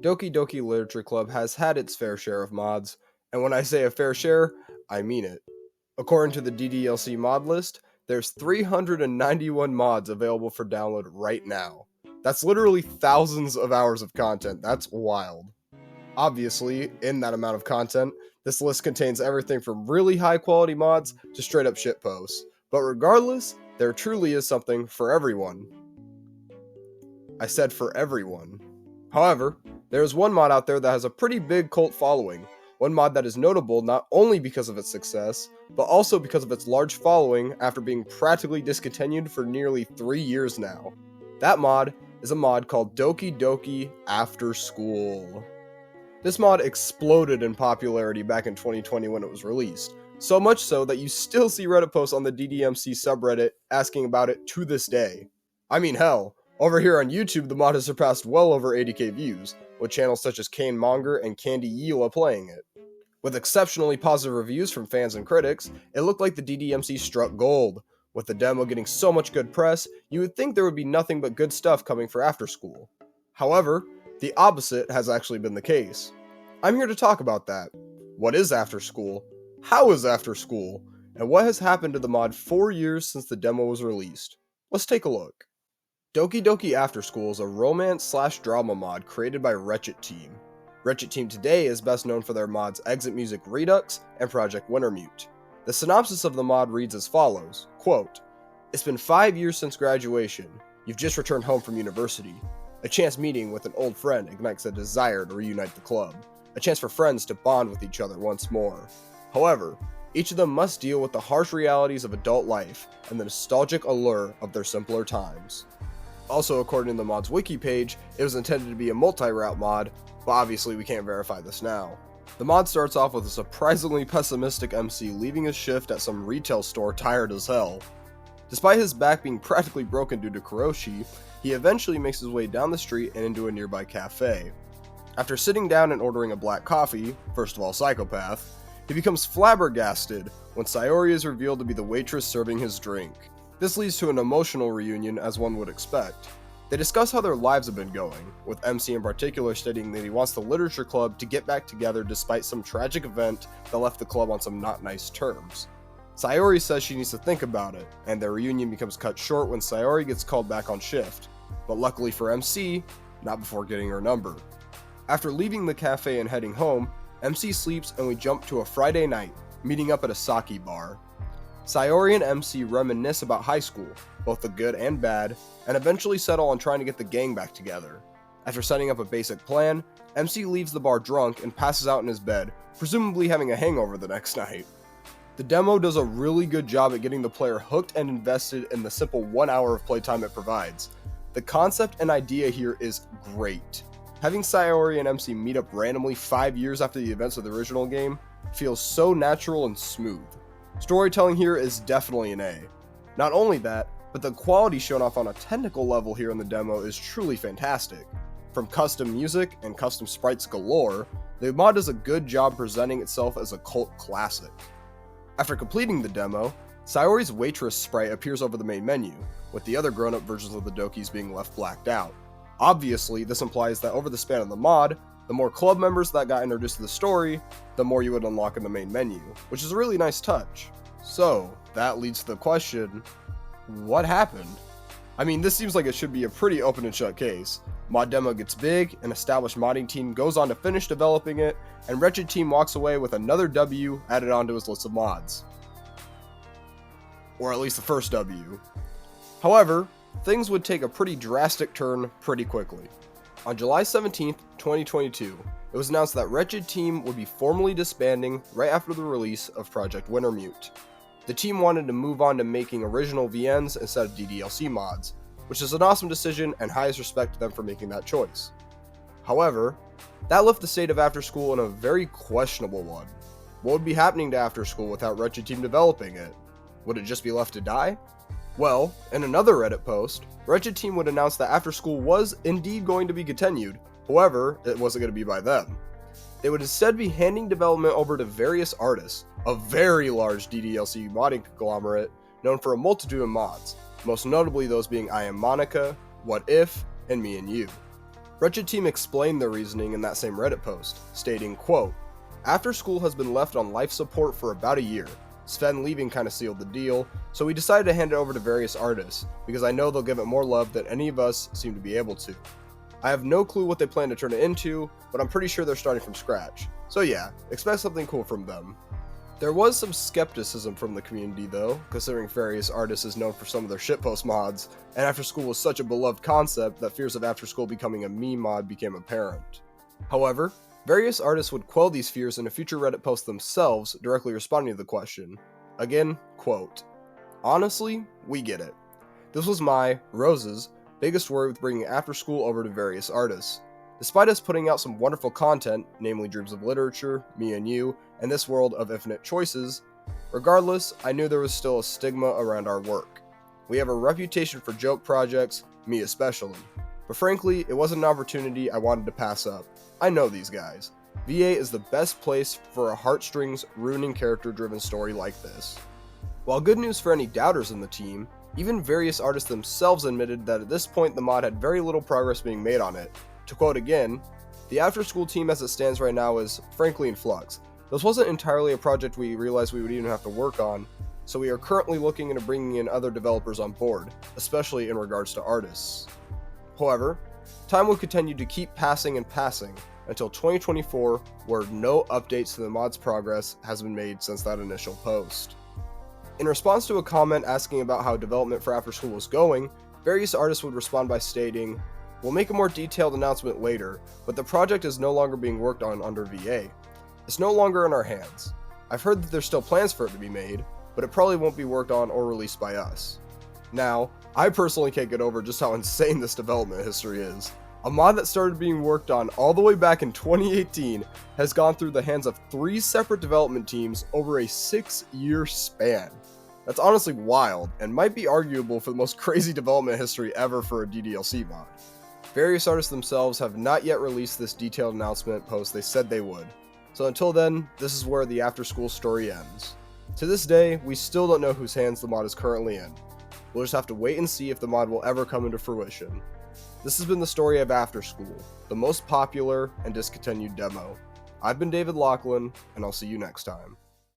Doki Doki Literature Club has had its fair share of mods, and when I say a fair share, I mean it. According to the DDLC mod list, there's 391 mods available for download right now. That's literally thousands of hours of content. That's wild. Obviously, in that amount of content, this list contains everything from really high quality mods to straight up shitposts. But regardless, there truly is something for everyone. I said for everyone. However, there is one mod out there that has a pretty big cult following. One mod that is notable not only because of its success, but also because of its large following after being practically discontinued for nearly 3 years now. That mod is a mod called Doki Doki After School. This mod exploded in popularity back in 2020 when it was released, so much so that you still see Reddit posts on the DDMC subreddit asking about it to this day. I mean hell, over here on YouTube the mod has surpassed well over 80k views, with channels such as Kane Monger and Candy Yila playing it. With exceptionally positive reviews from fans and critics, it looked like the DDMC struck gold. With the demo getting so much good press, you would think there would be nothing but good stuff coming for After School. However, the opposite has actually been the case. I'm here to talk about that. What is After School? How is After School? And what has happened to the mod 4 years since the demo was released? Let's take a look. Doki Doki After School is a romance/drama mod created by Wretched Team. Wretched Team today is best known for their mods Exit Music Redux and Project Wintermute. The synopsis of the mod reads as follows, quote, "It's been 5 years since graduation. You've just returned home from university. A chance meeting with an old friend ignites a desire to reunite the club. A chance for friends to bond with each other once more. However, each of them must deal with the harsh realities of adult life and the nostalgic allure of their simpler times." Also, according to the mod's wiki page, it was intended to be a multi-route mod, but obviously we can't verify this now. The mod starts off with a surprisingly pessimistic MC leaving his shift at some retail store tired as hell. Despite his back being practically broken due to karoshi, he eventually makes his way down the street and into a nearby cafe. After sitting down and ordering a black coffee, first of all psychopath, he becomes flabbergasted when Sayori is revealed to be the waitress serving his drink. This leads to an emotional reunion as one would expect. They discuss how their lives have been going, with MC in particular stating that he wants the literature club to get back together despite some tragic event that left the club on some not nice terms. Sayori says she needs to think about it, and their reunion becomes cut short when Sayori gets called back on shift, but luckily for MC, not before getting her number. After leaving the cafe and heading home, MC sleeps and we jump to a Friday night, meeting up at a sake bar. Sayori and MC reminisce about high school, both the good and bad, and eventually settle on trying to get the gang back together. After setting up a basic plan, MC leaves the bar drunk and passes out in his bed, presumably having a hangover the next night. The demo does a really good job at getting the player hooked and invested in the simple 1 hour of playtime it provides. The concept and idea here is great. Having Sayori and MC meet up randomly 5 years after the events of the original game feels so natural and smooth. Storytelling here is definitely an A. Not only that, but the quality shown off on a technical level here in the demo is truly fantastic. From custom music and custom sprites galore, the mod does a good job presenting itself as a cult classic. After completing the demo, Sayori's waitress sprite appears over the main menu, with the other grown-up versions of the Dokis being left blacked out. Obviously, this implies that over the span of the mod, the more club members that got introduced to the story, the more you would unlock in the main menu, which is a really nice touch. So, that leads to the question, what happened? I mean, this seems like it should be a pretty open and shut case. Mod demo gets big, an established modding team goes on to finish developing it, and Wretched Team walks away with another W added onto his list of mods. Or at least the first W. However, things would take a pretty drastic turn pretty quickly. On July 17th, 2022, it was announced that Wretched Team would be formally disbanding right after the release of Project Wintermute. The team wanted to move on to making original VNs instead of DDLC mods, which is an awesome decision and highest respect to them for making that choice. However, that left the state of After School in a very questionable one. What would be happening to After School without Wretched Team developing it? Would it just be left to die? Well, in another Reddit post, Wretched Team would announce that After School was indeed going to be continued, however, it wasn't going to be by them. They would instead be handing development over to various artists, a very large DDLC modding conglomerate known for a multitude of mods, most notably those being I Am Monica, What If, and Me and You. Wretched Team explained their reasoning in that same Reddit post, stating, quote, "After School has been left on life support for about a year. Sven leaving kinda sealed the deal, so we decided to hand it over to various artists, because I know they'll give it more love than any of us seem to be able to. I have no clue what they plan to turn it into, but I'm pretty sure they're starting from scratch. So yeah, expect something cool from them." There was some skepticism from the community though, considering various artists is known for some of their shitpost mods, and After School was such a beloved concept that fears of After School becoming a meme mod became apparent. However, various artists would quell these fears in a future Reddit post themselves, directly responding to the question. Again, quote, "Honestly, we get it. This was my, Rose's, biggest worry with bringing After School over to various artists. Despite us putting out some wonderful content, namely Dreams of Literature, Me and You, and this world of infinite choices, regardless, I knew there was still a stigma around our work. We have a reputation for joke projects, me especially. But frankly, it wasn't an opportunity I wanted to pass up. I know these guys. VA is the best place for a heartstrings ruining character-driven story like this." While good news for any doubters in the team, even various artists themselves admitted that at this point the mod had very little progress being made on it. To quote again, "The After School team as it stands right now is, frankly, in flux. This wasn't entirely a project we realized we would even have to work on, so we are currently looking into bringing in other developers on board, especially in regards to artists. However, time will continue to keep passing and passing until 2024, where no updates to the mod's progress has been made since that initial post." In response to a comment asking about how development for After School was going, various artists would respond by stating, "We'll make a more detailed announcement later, but the project is no longer being worked on under VA. It's no longer in our hands. I've heard that there's still plans for it to be made, but it probably won't be worked on or released by us." Now, I personally can't get over just how insane this development history is. A mod that started being worked on all the way back in 2018 has gone through the hands of 3 separate development teams over a 6-year span. That's honestly wild, and might be arguable for the most crazy development history ever for a DDLC mod. Various artists themselves have not yet released this detailed announcement post they said they would. So until then, this is where the After School story ends. To this day, we still don't know whose hands the mod is currently in. We'll just have to wait and see if the mod will ever come into fruition. This has been the story of After School, the most popular and discontinued demo. I've been David Lachlan, and I'll see you next time.